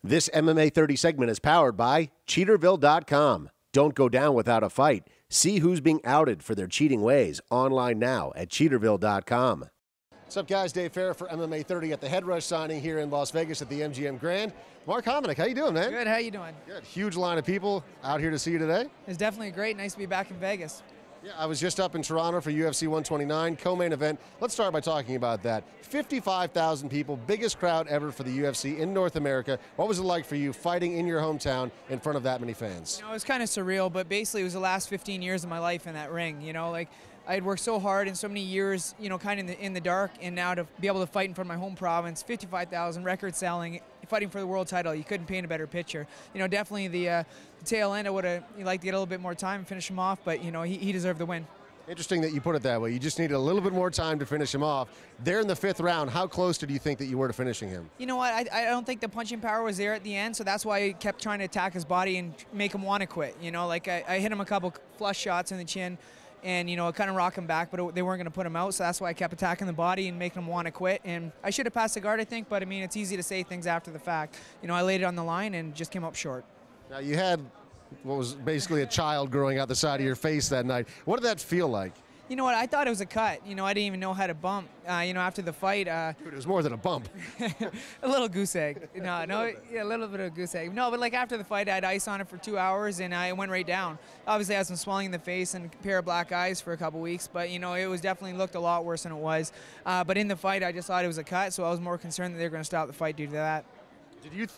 This MMA 30 segment is powered by Cheaterville.com. Don't go down without a fight. See who's being outed for their cheating ways online now at Cheaterville.com. What's up, guys? Dave Farah for MMA 30 at the Headrush signing here in Las Vegas at the MGM Grand. Mark Hominick, how you doing, man? Good, how you doing? Good. Huge line of people out here to see you today. It's definitely great. Nice to be back in Vegas. Yeah, I was just up in Toronto for UFC 129, co-main event. Let's start by talking about that. 55,000 people, biggest crowd ever for the UFC in North America. What was it like for you fighting in your hometown in front of that many fans? You know, it was kind of surreal, but basically it was the last 15 years of my life in that ring. You know, like I had worked so hard and so many years, you know, kind of in the dark, and now to be able to fight in front of my home province, 55,000, record selling, fighting for the world title, you couldn't paint a better picture. You know, definitely the tail end, I would have liked to get a little bit more time and finish him off, but, you know, he deserved the win. Interesting that you put it that way. You just needed a little bit more time to finish him off. There in the 5th round, how close did you think that you were to finishing him? You know what, I don't think the punching power was there at the end, so that's why I kept trying to attack his body and make him want to quit. You know, like I hit him a couple flush shots in the chin, and, you know, it kind of rocked him back, but they weren't going to put him out, so that's why I kept attacking the body and making him want to quit. And I should have passed the guard, I think, but, I mean, it's easy to say things after the fact. You know, I laid it on the line and just came up short. Now, you had what was basically a child growing out the side of your face that night. What did that feel like? You know what, I thought it was a cut. You know, I didn't even know how to bump. You know, after the fight. Dude, it was more than a bump. A little goose egg. Yeah, a little bit of goose egg. No, but like after the fight, I had ice on it for 2 hours, and I went right down. Obviously, I had some swelling in the face and a pair of black eyes for a couple weeks, but, you know, it was definitely looked a lot worse than it was. But in the fight, I just thought it was a cut, so I was more concerned that they were going to stop the fight due to that.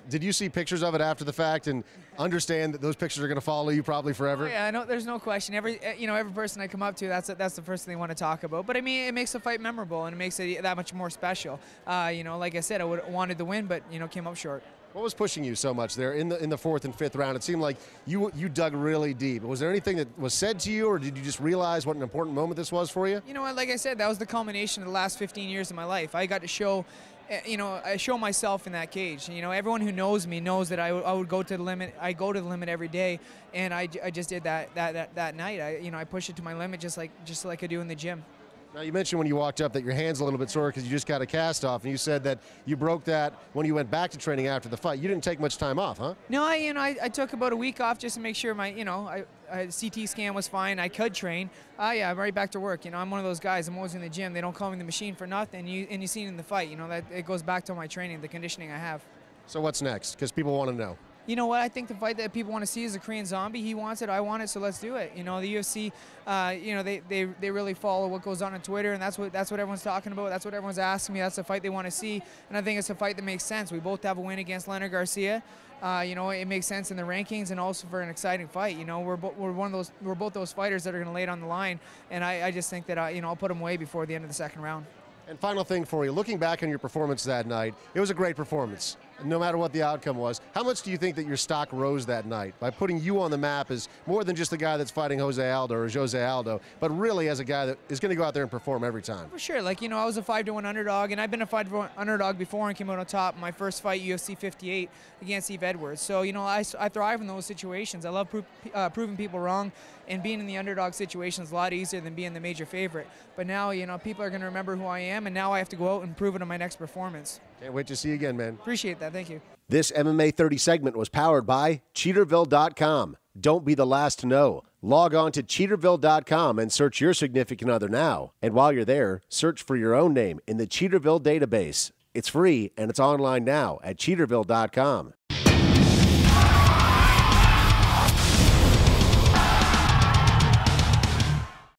Did you see pictures of it after the fact and understand that those pictures are going to follow you probably forever? Oh, yeah, no, there's no question. Every person I come up to, that's the first thing they want to talk about. But I mean, it makes the fight memorable and it makes it that much more special. You know, like I said, I wanted the win, but, you know, came up short. What was pushing you so much there in the 4th and 5th round? It seemed like you dug really deep. Was there anything that was said to you, or did you just realize what an important moment this was for you? You know what, like I said, that was the culmination of the last 15 years of my life. I got to show, you know, I show myself in that cage. You know, everyone who knows me knows that I would go to the limit. I go to the limit every day, and I just did that night. You know, I pushed it to my limit just like I do in the gym. Now, you mentioned when you walked up that your hand's a little bit sore because you just got a cast off, and you said that you broke that when you went back to training after the fight. You didn't take much time off, huh? No, I took about a week off just to make sure my, you know, CT scan was fine. I could train. Yeah, I'm right back to work. You know, I'm one of those guys. I'm always in the gym. They don't call me the machine for nothing. And you see it in the fight. You know, that it goes back to my training, the conditioning I have. So what's next? Because people want to know. You know what? I think the fight that people want to see is a Korean Zombie. He wants it. I want it. So let's do it. You know, the UFC. You know, they really follow what goes on Twitter, and that's what everyone's talking about. That's what everyone's asking me. That's the fight they want to see, and I think it's a fight that makes sense. We both have a win against Leonard Garcia. You know, it makes sense in the rankings and also for an exciting fight. You know, we're both those fighters that are going to lay it on the line, and I just think that you know, I'll put them away before the end of the 2nd round. And final thing for you, looking back on your performance that night, it was a great performance, no matter what the outcome was. How much do you think that your stock rose that night by putting you on the map as more than just the guy that's fighting Jose Aldo, but really as a guy that is going to go out there and perform every time? For sure. Like, you know, I was a 5-1 underdog, and I've been a 5-1 underdog before and came out on top in my first fight, UFC 58, against Steve Edwards. So, you know, I thrive in those situations. I love proving people wrong, and being in the underdog situation is a lot easier than being the major favorite. But now, you know, people are going to remember who I am, and now I have to go out and prove it in my next performance. Can't wait to see you again, man. Appreciate that. Thank you. This MMA 30 segment was powered by Cheaterville.com. Don't be the last to know. Log on to Cheaterville.com and search your significant other now. And while you're there, search for your own name in the Cheaterville database. It's free and it's online now at Cheaterville.com.